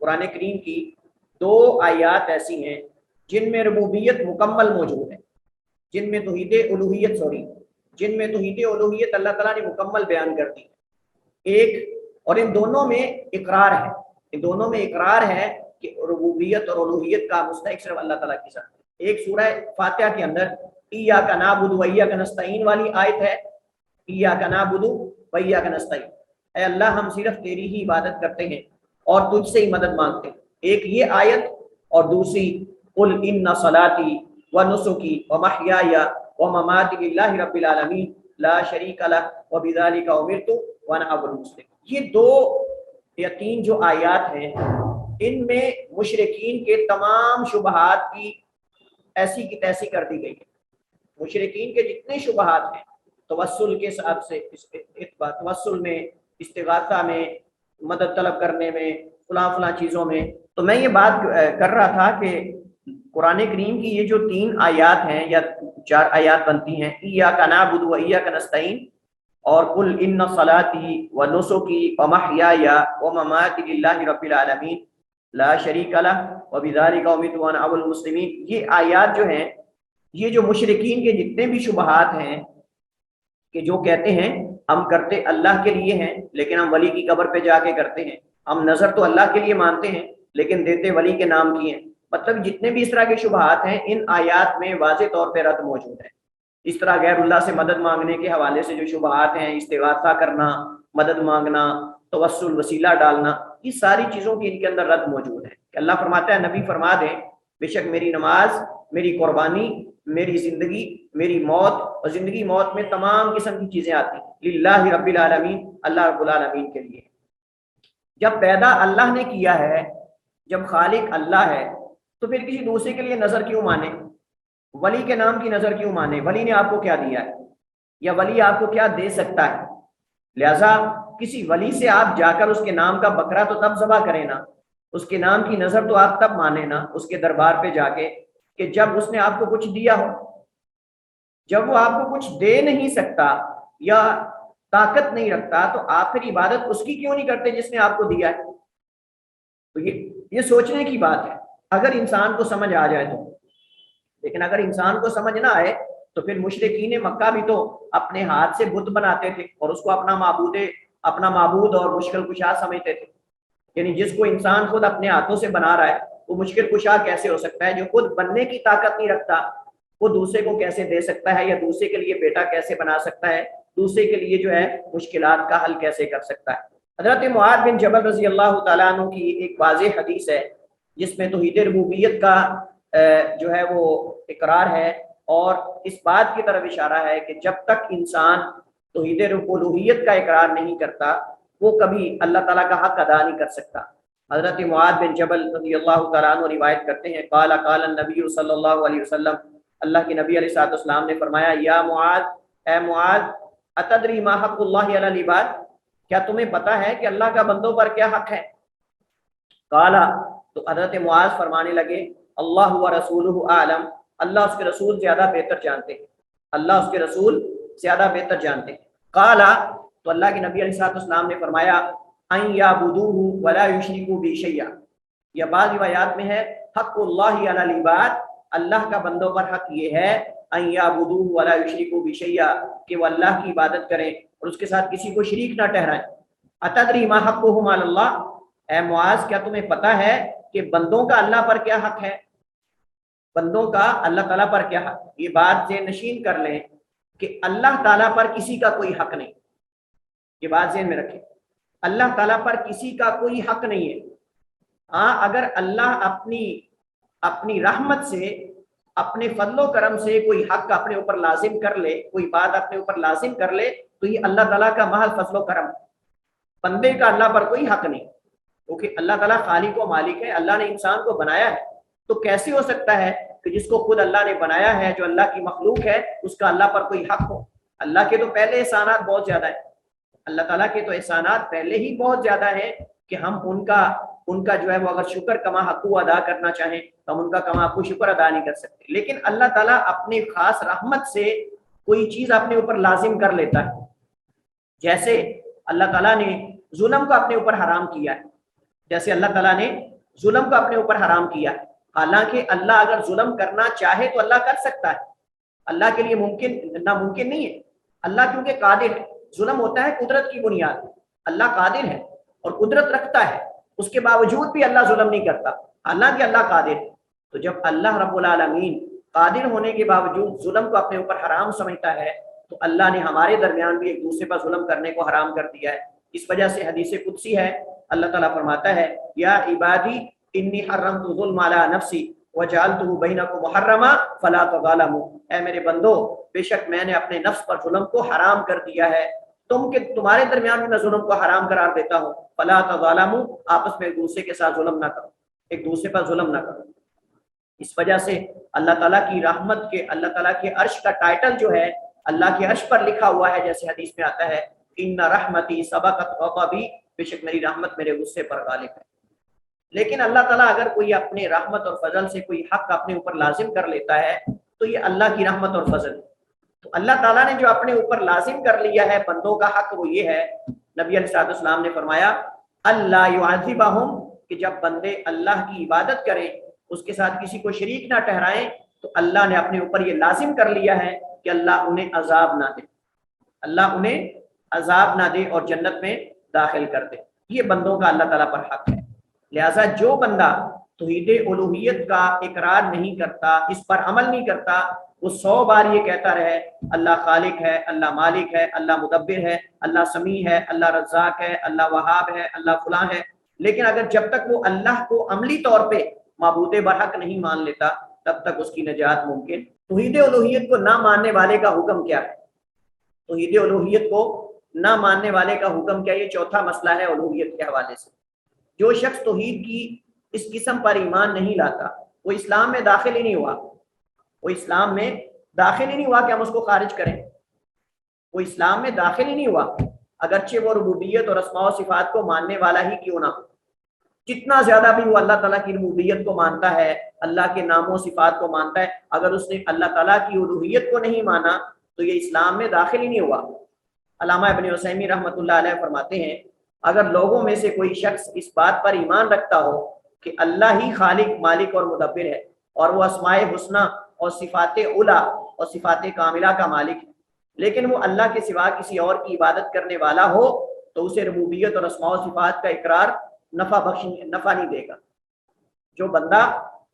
कुरान करीम की दो आयत ऐसी हैं जिनमें रुबूबियत मुकम्मल मौजूद है, जिनमें तौहीद उलूहियत जिनमें तौहीद उलूहियत अल्लाह ताला ने मुकम्मल बयान कर दी एक, और इन दोनों में इकरार है, इन दोनों में इकरार है कि रुबूबियत और उलूहियत का मुस्तहिक सिर्फ अल्लाह ताला के साथ। एक सूरह फातिहा के अंदर इय्याका नअबुदु व इय्याका नस्तईन वाली आयत है, इय्याका नअबुदु व इय्याका नस्तईन, ऐ अल्लाह हम सिर्फ तेरी ही इबादत करते हैं और तुझसे ही मदद मांगते हैं। एक ये आयत, और दूसरी कुल इन्ना सलाती व नुसुकी व महयाया व ममाती लिल्लाहि रब्बिल आलमीन ला शरीका लह व बिज़ालिका उमिरतु व अना अव्वलुल मुस्लिमीन। ये दो या तीन जो आयत हैं, इनमें मुशरिकीन के तमाम शुबहात की ऐसी की तैसी कर दी गई है। मुशरिकीन के जितने शुबहात हैं तवस्सुल के हिसाब से, तवस्सुल में, इस्तिगासा में, मदद तलब करने में, फलां चीज़ों में, तो मैं ये बात कर रहा था कि कुरान करीम की ये जो तीन आयत हैं या चार आयत बनती हैं, इय्याका नअबुदु व इय्याका नस्तईन और कुल इन्ना सलाती व नुसुकी व महयाया व ममाती लिल्लाहि रब्बिल आलमीन ला शरीका लह व बिज़ालिका उमिरतु व अना अव्वलुल मुस्लिमीन, ये आयत जो हैं, ये जो मुशरिकीन के जितने भी शुबहात हैं कि जो कहते हैं हम करते अल्लाह के लिए हैं लेकिन हम वली की कब्र पे जाके करते हैं, हम नजर तो अल्लाह के लिए मानते हैं लेकिन देते वली के नाम की हैं, मतलब जितने भी इस तरह के शुबहात हैं इन आयत में वाज़ेह तौर पे रद्द मौजूद है। इस तरह गैरुल्लाह से मदद मांगने के हवाले से जो शुबहात हैं, इस्तिगासा करना, मदद मांगना, तवस्सुल वसीला डालना, ये सारी चीज़ों की इनके अंदर रद्द मौजूद है। कि अल्लाह फरमाता है नबी फरमा दें बेशक मेरी नमाज, मेरी कुर्बानी, मेरी जिंदगी, मेरी मौत, और जिंदगी मौत में तमाम किस्म की चीजें आती हैं लिल्लाहि रब्बिल आलमीन, अल्लाह रब्बुल आलमीन के लिए। जब पैदा अल्लाह ने किया है, जब खालिक अल्लाह है, तो फिर किसी दूसरे के लिए नजर क्यों माने, वली के नाम की नजर क्यों माने? वली ने आपको क्या दिया है या वली आपको क्या दे सकता है? लिहाजा किसी वली से आप जाकर उसके नाम का बकरा तो तब ज़बह करें ना, उसके नाम की नजर तो आप तब माने ना उसके दरबार पे जाके کہ جب اس نے آپ کو کچھ دیا ہو، جب وہ آپ کو کچھ دے نہیں سکتا یا طاقت نہیں رکھتا تو آپ پھر عبادت اس کی کیوں نہیں کرتے جس نے آپ کو دیا ہے؟ تو یہ سوچنے کی بات ہے اگر انسان کو سمجھ آ جائے تو۔ لیکن اگر انسان کو سمجھ نہ آئے تو پھر مشرکین مکہ بھی تو اپنے ہاتھ سے بت بناتے تھے اور اس کو اپنا معبود اور مشکل کشا سمجھتے تھے۔ یعنی جس کو انسان خود اپنے ہاتھوں سے بنا رہا ہے وہ مشکل کشا کیسے ہو سکتا ہے؟ جو خود بننے کی طاقت نہیں رکھتا وہ دوسرے کو کیسے دے سکتا ہے، یا دوسرے کے لیے بیٹا کیسے بنا سکتا ہے، دوسرے کے لیے جو ہے مشکلات کا حل کیسے کر سکتا ہے؟ حضرت معاذ بن جبل رضی اللہ تعالیٰ عنہ کی ایک واضح حدیث ہے جس میں توحید ربوبیت کا جو ہے وہ اقرار ہے، اور اس بات کی طرف اشارہ ہے کہ جب تک انسان توحید الوہیت کا اقرار نہیں کرتا وہ کبھی اللہ تعالیٰ کا حق ادا نہیں کر سکتا۔ حضرت معاذ بن جبل رضی اللہ تعالیٰ عنہ روایت کرتے ہیں، قال النبی صلی اللہ علیہ وسلم، اللہ کے نبی علیہ الصلوۃ والسلام نے فرمایا، یا معاذ، اے معاذ، اتدری ما حق اللہ علی العباد، کیا تمہیں پتا ہے کہ اللہ کا بندوں پر کیا حق ہے؟ قالا، تو حضرت معاذ فرمانے لگے، اللہ و رسولہ اعلم، اللہ اس کے رسول زیادہ بہتر جانتے ہیں، اللہ اس کے رسول زیادہ بہتر جانتے ہیں۔ قالا، تو اللہ کے نبی علیہ الصلوۃ والسلام نے فرمایا، ان یعبدوہ ولا یشرکوا بہ شیئا، یا بعض روایات میں ہے حق اللہ علی العباد، اللہ کا بندوں پر حق یہ ہے ان یعبدوہ ولا یشرکوا بہ شیئا، کہ وہ اللہ کی عبادت کریں اور اس کے ساتھ کسی کو شریک نہ ٹھہرائیں۔ اتدری ما حقہم علی اللہ، اے معاذ کیا تمہیں پتا ہے کہ بندوں کا اللہ پر کیا حق ہے؟ بندوں کا اللہ تعالیٰ پر کیا حق؟ یہ بات ذہن نشین کر لیں کہ اللہ تعالیٰ پر کسی کا کوئی حق نہیں، یہ بات ذہن میں رکھیں، اللہ تعالیٰ پر کسی کا کوئی حق نہیں ہے۔ ہاں، اگر اللہ اپنی رحمت سے، اپنے فضل و کرم سے کوئی حق اپنے اوپر لازم کر لے، کوئی بات اپنے اوپر لازم کر لے تو یہ اللہ تعالیٰ کا محض فضل و کرم، بندے کا اللہ پر کوئی حق نہیں، کیونکہ اللہ تعالیٰ خالق و مالک ہے، اللہ نے انسان کو بنایا ہے، تو کیسے ہو سکتا ہے کہ جس کو خود اللہ نے بنایا ہے، جو اللہ کی مخلوق ہے، اس کا اللہ پر کوئی حق ہو؟ اللہ کے تو پہلے احسانات بہت زیادہ ہیں، اللہ تعالیٰ کے تو احسانات پہلے ہی بہت زیادہ ہیں کہ ہم ان کا جو ہے وہ اگر شکر کما حقوق ادا کرنا چاہیں تو ہم ان کا کما حقوق شکر ادا نہیں کر سکتے۔ لیکن اللہ تعالیٰ اپنے خاص رحمت سے کوئی چیز اپنے اوپر لازم کر لیتا ہے، جیسے اللہ تعالیٰ نے ظلم کو اپنے اوپر حرام کیا ہے، جیسے اللہ تعالیٰ نے ظلم کو اپنے اوپر حرام کیا ہے، حالانکہ اللہ اگر ظلم کرنا چاہے تو اللہ کر سکتا ہے، اللہ کے لیے ناممکن نہیں ہے، اللہ کیونکہ قادر ہے۔ ظلم ہوتا ہے قدرت کی بنیاد، اللہ قادر ہے اور قدرت رکھتا ہے، اس کے باوجود بھی اللہ ظلم نہیں کرتا، حالانکہ اللہ قادر ہے۔ تو جب اللہ رب العالمین قادر ہونے کے باوجود ظلم کو اپنے اوپر حرام سمجھتا ہے تو اللہ نے ہمارے درمیان بھی ایک دوسرے پر ظلم کرنے کو حرام کر دیا ہے۔ اس وجہ سے حدیث قدسی ہے، اللہ تعالیٰ فرماتا ہے، یا عبادی انی حرمت الظلم علی نفسی وجعلتہ بینکم محرما فلا تظالموا، اے میرے بندو، بے شک میں نے اپنے نفس پر ظلم کو حرام کر دیا ہے، تمہارے درمیان بھی میں ظلم کو حرام قرار دیتا ہوں، فلا تظالموا، آپس میں ایک دوسرے کے ساتھ ظلم نہ کرو، ایک دوسرے پر ظلم نہ کرو۔ اس وجہ سے اللہ تعالیٰ کی رحمت کے، اللہ تعالیٰ کے عرش کا ٹائٹل جو ہے اللہ کے عرش پر لکھا ہوا ہے، جیسے حدیث میں آتا ہے، ان رحمتی سبقت غضبی، بے شک میری رحمت میرے غصے پر غالب ہے۔ لیکن اللہ تعالیٰ اگر کوئی اپنے رحمت اور فضل سے کوئی حق اپنے اوپر لازم کر لیتا ہے تو یہ اللہ کی رحمت اور فضل ہے۔ تو اللہ تعالیٰ نے جو اپنے اوپر لازم کر لیا ہے بندوں کا حق، وہ یہ ہے، نبی علیہ الصلوۃ والسلام نے فرمایا، اللہ یعذبہم، کہ جب بندے اللہ کی عبادت کریں، اس کے ساتھ کسی کو شریک نہ ٹھہرائیں، تو اللہ نے اپنے اوپر یہ لازم کر لیا ہے کہ اللہ انہیں عذاب نہ دے، اللہ انہیں عذاب نہ دے اور جنت میں داخل کر دے۔ یہ بندوں کا اللہ تعالیٰ پر حق ہے۔ لہٰذا جو بندہ توحید الوہیت کا اقرار نہیں کرتا، اس پر عمل نہیں کرتا، وہ 100 بار یہ کہتا رہے اللہ خالق ہے، اللہ مالک ہے، اللہ مدبر ہے، اللہ سمیع ہے، اللہ رزاق ہے، اللہ وہاب ہے، اللہ فلاں ہے، لیکن اگر جب تک وہ اللہ کو عملی طور پہ معبود برحق نہیں مان لیتا تب تک اس کی نجات ممکن۔ توحید الوہیت کو نہ ماننے والے کا حکم کیا ہے؟ توحید الوہیت کو نہ ماننے والے کا حکم کیا؟ یہ چوتھا مسئلہ ہے الوہیت کے حوالے سے۔ جو شخص توحید کی اس قسم پر ایمان نہیں لاتا وہ اسلام میں داخل ہی نہیں ہوا، وہ اسلام میں داخل ہی نہیں ہوا کہ ہم اس کو خارج کریں، وہ اسلام میں داخل ہی نہیں ہوا، اگرچہ وہ ربوبیت اور اسماء و صفات کو ماننے والا ہی کیوں نہ ہو۔ जितना ज्यादा भी वो अल्लाह ताला की रुबूबियत को मानता है, अल्लाह के नामों सिफात को मानता है, अगर उसने अल्लाह ताला की उलूहियत को नहीं माना तो ये इस्लाम में दाखिल ही नहीं हुआ। अल्लामा इब्न उसैमी रहमतुल्लाह अलैह फरमाते हैं, अगर लोगों में से कोई शख्स इस बात पर ईमान रखता हो कि अल्लाह ही खालिक, मालिक और मुदब्बिर है और वो अस्माए हुस्ना और सिफात उला और सिफात कामिला का मालिक है, लेकिन वो अल्लाह के सिवा किसी और की इबादत करने वाला हो, तो उसे रुबूबियत और अस्मा और सिफात का इकरार नफा नहीं देगा। जो बंदा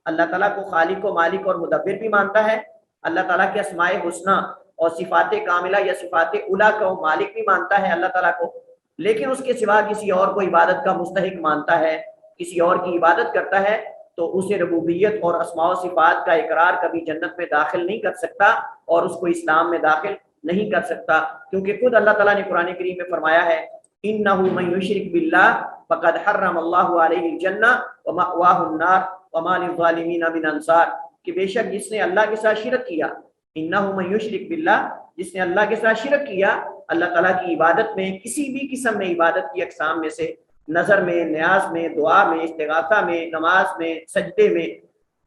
अल्लाह ताला को खालिक को, मालिक और मुदब्बिर भी मानता है, अल्लाह ताला के अस्माए हुस्ना और सिफात कामिला या सिफात उला को मालिक भी मानता है अल्लाह ताला को, लेकिन उसके सिवा किसी और को इबादत का मुस्तहिक मानता है, किसी और की इबादत करता है, तो उसे रुबूबियत और अस्मा व सिफात का इकरार कभी जन्नत में दाखिल नहीं कर सकता और उसको इस्लाम में दाखिल नहीं कर सकता, क्योंकि खुद अल्लाह ताला ने कुरान करीम में फरमाया है, इन्नहु मन युशरिक बिल्लाह फक़द हर्रमल्लाहु अलैहिल जन्नह व मअवाहुन नार व मा लिज़्ज़ालिमीन मिन अंसार, कि बेशक जिसने अल्लाह के साथ शिरक किया, इन्नहु मन युशरिक बिल्लाह, जिसने अल्लाह के साथ शिरक किया, अल्लाह ताला की इबादत में किसी भी किस्म में इबादत की अक़साम में से, नज़र में, न्याज में, दुआ में, इस्तिगासा में, नमाज में, सजदे में,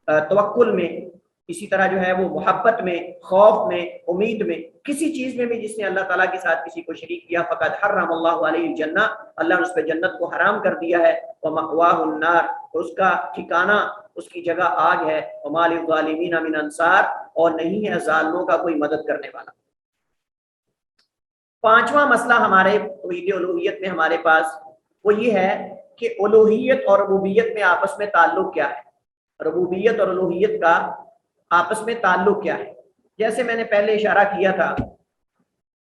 तवक्कुल में, इसी तरह जो है वो मोहब्बत में, खौफ में, उम्मीद में, किसी चीज़ में भी जिसने अल्लाह ताला के साथ किसी को शरीक किया, फ़क़द हर्रमल्लाहु अलैहिल जन्नह, अल्लाह ने उस पर जन्नत को हराम कर दिया है, व मअवाहुन नार, उसका ठिकाना, उसकी जगह आग है, व मा लिज़्ज़ालिमीन मिन अंसार, और नहीं है ज़ालिमों का कोई मदद करने वाला। पांचवा मसला हमारे तौहीद उलूहियत में हमारे पास वो ये है कि उलूहियत और रुबूबियत में आपस में ताल्लुक क्या है, रुबूबियत और उलूहियत का आपस में ताल्लुक क्या है। जैसे मैंने पहले इशारा किया था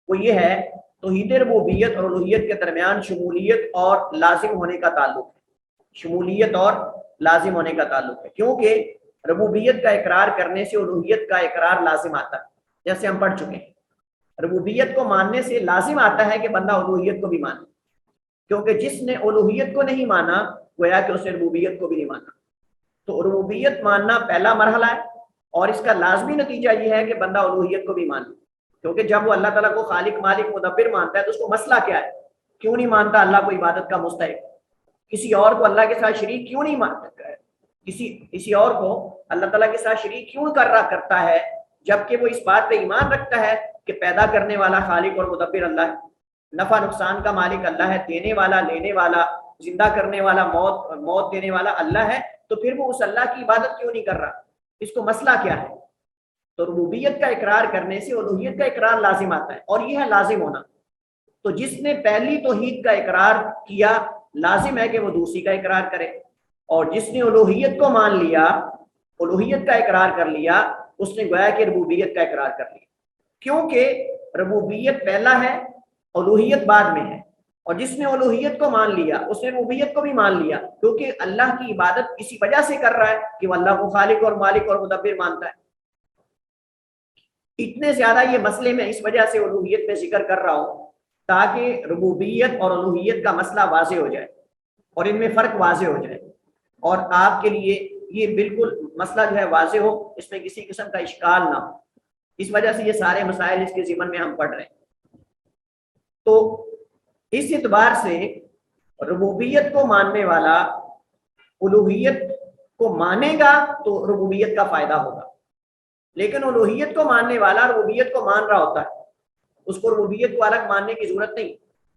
वो ये है, तौहीद रुबूबियत और उलूहियत के दरमियान शमूलियत और लाजिम होने का ताल्लुक है, शमूलियत और लाजिम होने का ताल्लुक है, क्योंकि रुबूबियत का इकरार करने से उलूहियत का इकरार लाजिम आता है। जैसे हम पढ़ चुके हैं, रुबूबियत को मानने से लाजिम आता है कि बंदा उलूहियत को भी माने, क्योंकि जिसने उलूहियत को नहीं माना गोया कि उसने रुबूबियत को भी नहीं माना। तो रुबूबियत मानना पहला मरहला है, और इसका लाजमी नतीजा ये है कि बंदा उलूहियत को भी माने, क्योंकि जब वो अल्लाह ताला को खालिक, मालिक, मुदब्बिर मानता है तो उसको मसला क्या है, क्यों नहीं मानता अल्लाह को इबादत का मुस्तहिक, किसी और को अल्लाह के साथ शरीक क्यों नहीं मानता, किसी और को अल्लाह ताला के साथ शरीक क्यों करता है, जबकि वो इस बात पे ईमान रखता है कि पैदा करने वाला खालिक और मुदब्बिर अल्लाह है, नफा नुकसान का मालिक अल्लाह है, देने वाला, लेने वाला, जिंदा करने वाला, मौत देने वाला अल्लाह है, तो फिर वो उस अल्लाह की इबादत क्यों नहीं कर रहा, इसको मसला क्या है। तो रुबूबियत का इकरार करने से उलूहियत का इकरार लाजिम आता है, और यह है लाजिम होना। तो जिसने पहली तौहीद का इकरार किया, लाजिम है कि वो दूसरी का इकरार करे, और जिसने उलूहियत को मान लिया, उलूहियत का इकरार कर लिया, उसने गोया कि रुबूबियत का इकरार कर लिया, क्योंकि रुबूबियत पहला है, उलूहियत बाद में है, और जिसने उलूहियत को मान लिया उसने रुबूबियत को भी मान लिया, क्योंकि अल्लाह की इबादत इसी वजह से कर रहा है कि वह अल्लाह को खालिक और मालिक और मुदब्बिर मानता है। इतने ज्यादा ये मसले में इस वजह से उलूहियत में जिक्र कर रहा हूँ ताकि रुबूबियत और उलूहियत का मसला वाज़ेह हो जाए और इनमें फर्क वाज़ेह हो जाए, और आपके लिए ये बिल्कुल मसला जो है वाज़ेह हो, इसमें किसी किस्म का इश्काल ना हो। इस वजह से ये सारे मसाइल इसके ज़िमन में हम पढ़ रहे हैं। तो इस एतबार से रुबूबियत को मानने वाला उलूहियत को मानेगा तो रुबूबियत का फायदा होगा, लेकिन उलूहियत को मानने वाला रुबूबियत को मान रहा होता है, उसको रुबूबियत को अलग मानने की जरूरत नहीं,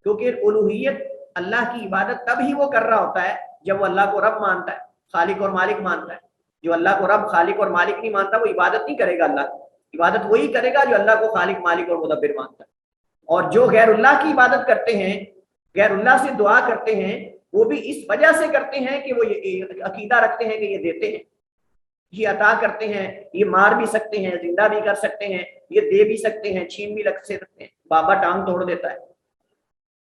क्योंकि उलूहियत अल्लाह की इबादत तब ही वो कर रहा होता है जब वो अल्लाह को रब मानता है, खालिक और मालिक मानता है। जो अल्लाह को रब, खालिक और मालिक नहीं मानता वो इबादत नहीं करेगा, अल्लाह की इबादत वही करेगा जो अल्लाह को खालिक, मालिक और मुदब्बिर मानता है। और जो गैरुल्लाह की इबादत करते हैं, गैरुल्लाह से दुआ करते हैं, वो भी इस वजह से करते हैं कि वो ये अकीदा रखते हैं कि ये देते हैं, ये अता करते हैं, ये मार भी सकते हैं, जिंदा भी कर सकते हैं, ये दे भी सकते हैं, छीन भी लग सकते हैं। बाबा टांग तोड़ देता है,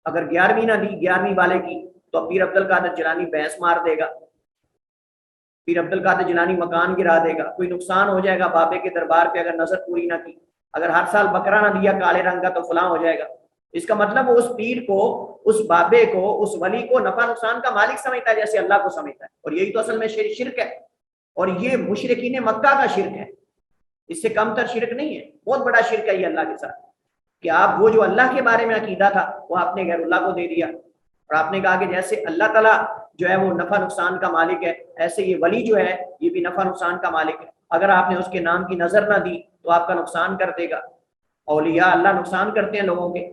अगर 11वीं ना दी 11वीं वाले की तो पीर अब्दुल कादिर जिलानी भैंस मार देगा, पीर अब्दुल कादिर जिलानी मकान गिरा देगा, कोई नुकसान हो जाएगा बाबे के दरबार पे अगर नजर पूरी ना की, अगर हर साल बकरा ना दिया काले रंग का तो फलां हो जाएगा। इसका मतलब वो उस पीर को, उस बाबे को, उस वली को नफा नुकसान का मालिक समझता है जैसे अल्लाह को समझता है, और यही तो असल में शिरक है, और ये मुशरिकीन मक्का का शिरक है, इससे कम तर शिरक नहीं है, बहुत बड़ा शिरक है ये अल्लाह के साथ, कि आप वो जो अल्लाह के बारे में अकीदा था वो आपने गैरुल्लाह को दे दिया, और आपने कहा कि जैसे अल्लाह ताला جو ہے وہ نفع نقصان کا مالک ہے، ایسے یہ ولی جو ہے یہ بھی نفع نقصان کا مالک ہے۔ اگر آپ نے اس کے نام کی نظر نہ دی تو آپ کا نقصان کر دے گا۔ اولیاء اللہ نقصان کرتے ہیں لوگوں کے۔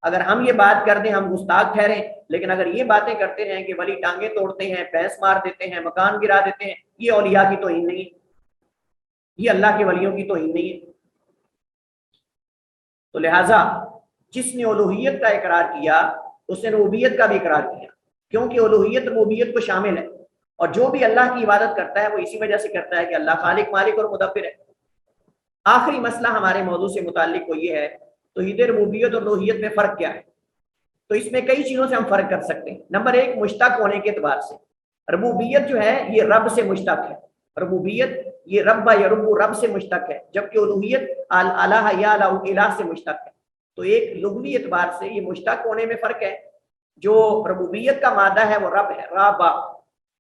اگر ہم یہ بات کر دیں ہم گستاخ ٹھہریں، لیکن اگر یہ باتیں کرتے ہیں کہ ولی ٹانگیں توڑتے ہیں، بھینس مار دیتے ہیں، مکان گرا دیتے ہیں، یہ اولیاء کی توہین نہیں ہے، یہ اللہ کے ولیوں کی توہین نہیں ہے۔ تو لہٰذا جس نے الوہیت کا اقرار کیا اس نے ربوبیت کا بھی اقرار کیا، کیونکہ الوہیت ربوبیت کو شامل ہے، اور جو بھی اللہ کی عبادت کرتا ہے وہ اسی وجہ سے کرتا ہے کہ اللہ خالق مالک اور مدبر ہے۔ آخری مسئلہ ہمارے موضوع سے متعلق وہ یہ ہے توحید ربوبیت اور الوہیت میں فرق کیا ہے۔ تو اس میں کئی چیزوں سے ہم فرق کر سکتے ہیں۔ نمبر ایک، مشتق ہونے کے اعتبار سے ربوبیت جو ہے یہ رب سے مشتق ہے، ربوبیت یہ رب یرب رب سے مشتق ہے، جبکہ الوہیت الہ یا الہ سے مشتق ہے۔ تو ایک لغوی اعتبار سے یہ مشتق ہونے میں فرق ہے، جو ربوبیت کا مادہ ہے وہ رب ہے رابا،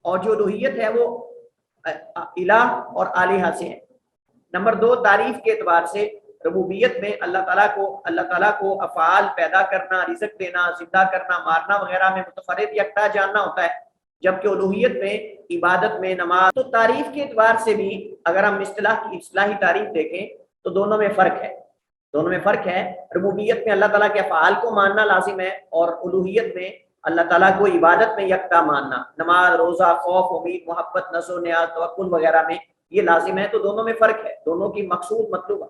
اور جو الوہیت ہے وہ الہ اور الہ سے ہے۔ نمبر دو، تعریف کے اعتبار سے ربوبیت میں اللہ تعالیٰ کو افعال پیدا کرنا، رزق دینا، زندہ کرنا، مارنا وغیرہ میں متفرد یکتا جاننا ہوتا ہے، جبکہ الوہیت میں عبادت میں نماز۔ تو تعریف کے اعتبار سے بھی اگر ہم اصطلاحی تعریف دیکھیں تو دونوں میں فرق ہے۔ ربوبیت میں اللہ تعالیٰ کے افعال کو ماننا لازم ہے، اور الوہیت میں اللہ تعالیٰ کو عبادت میں یکتا ماننا، نماز، روزہ، خوف، امید، محبت، نذر و نیاز، توکل وغیرہ میں یہ لازم ہے۔ تو دونوں میں فرق ہے، دونوں کی مقصود مطلوبہ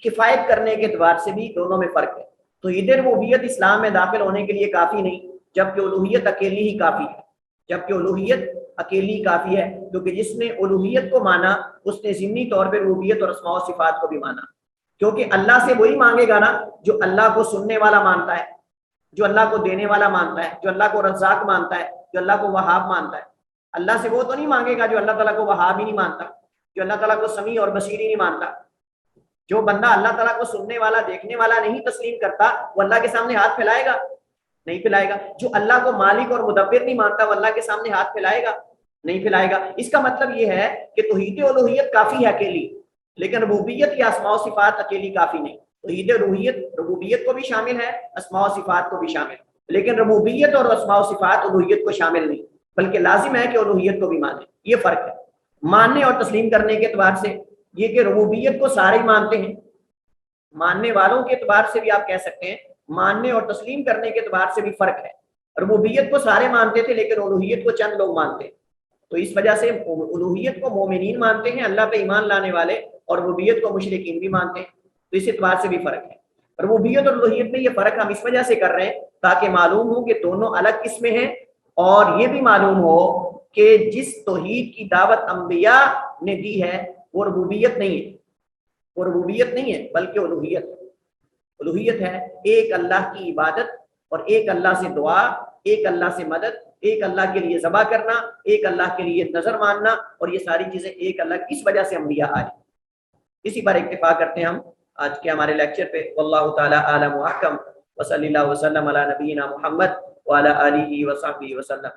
کفایت کرنے کے اعتبار سے بھی دونوں میں فرق ہے۔ تو توحید ربوبیت اسلام میں داخل ہونے کے لیے کافی نہیں، جبکہ الوہیت اکیلی ہی کافی ہے، کیونکہ جس نے الوہیت کو مانا اس نے ضمنی طور پہ ربوبیت اور اسماء و صفات کو بھی مانا، کیونکہ اللہ سے وہی مانگے گا نا جو اللہ کو سننے والا مانتا ہے، جو اللہ کو دینے والا مانتا ہے، جو اللہ کو رزاق مانتا ہے، جو اللہ کو وہاب مانتا ہے۔ اللہ سے وہ تو نہیں مانگے گا جو اللہ تعالیٰ کو وہاب ہی نہیں مانتا، جو اللہ تعالیٰ کو سمیع اور بصیر ہی نہیں مانتا۔ جو بندہ اللہ تعالیٰ کو سننے والا، دیکھنے والا نہیں تسلیم کرتا، وہ اللہ کے سامنے ہاتھ پھیلائے گا؟ نہیں پھیلائے گا۔ جو اللہ کو مالک اور مدبر نہیں مانتا وہ اللہ کے سامنے ہاتھ پھیلائے گا؟ نہیں پھیلائے گا۔ اس کا مطلب یہ ہے کہ توحید الوہیت کافی ہے اکیلی، لیکن ربوبیت یا اسماء و صفات اکیلی کافی نہیں۔ توحید الوہیت ربوبیت کو بھی شامل ہے، اسماء و صفات کو بھی شامل ہے، لیکن ربوبیت اور اسماء و صفات الوہیت کو شامل نہیں، بلکہ لازم ہے کہ الوہیت کو بھی مانے۔ یہ فرق ہے ماننے اور تسلیم کرنے کے اعتبار سے، یہ کہ ربوبیت کو سارے ہی مانتے ہیں، ماننے والوں کے اعتبار سے بھی آپ کہہ سکتے ہیں، ماننے اور تسلیم کرنے کے اعتبار سے بھی فرق ہے۔ ربوبیت کو سارے مانتے تھے لیکن الوہیت کو چند لوگ مانتے، تو اس وجہ سے الوہیت کو مومنین مانتے ہیں، اللہ پہ ایمان لانے والے، اور ربوبیت کو مشرکین بھی مانتے ہیں، تو اس اعتبار سے بھی فرق ہے۔ ربوبیت اور الوہیت میں یہ فرق ہم اس وجہ سے کر رہے ہیں تاکہ معلوم ہو کہ دونوں الگ قسمیں ہیں، اور یہ بھی معلوم ہو کہ جس توحید کی دعوت انبیاء نے دی ہے وہ ربوبیت نہیں ہے بلکہ الوہیت ہے۔ ایک اللہ کی عبادت اور ایک اللہ سے دعا، ایک اللہ سے مدد، ایک اللہ کے لیے ذبح کرنا، ایک اللہ کے لیے نظر ماننا، اور یہ ساری چیزیں ایک اللہ کی، اس وجہ سے انبیاء آئے۔ اسی پر اکتفا کرتے ہیں ہم آج کے ہمارے لیکچر پہ۔ واللہ تعالی اعلم و احکم، وصلی اللہ وسلم علی نبینا محمد وعلی آلہ وصحبہ وسلم۔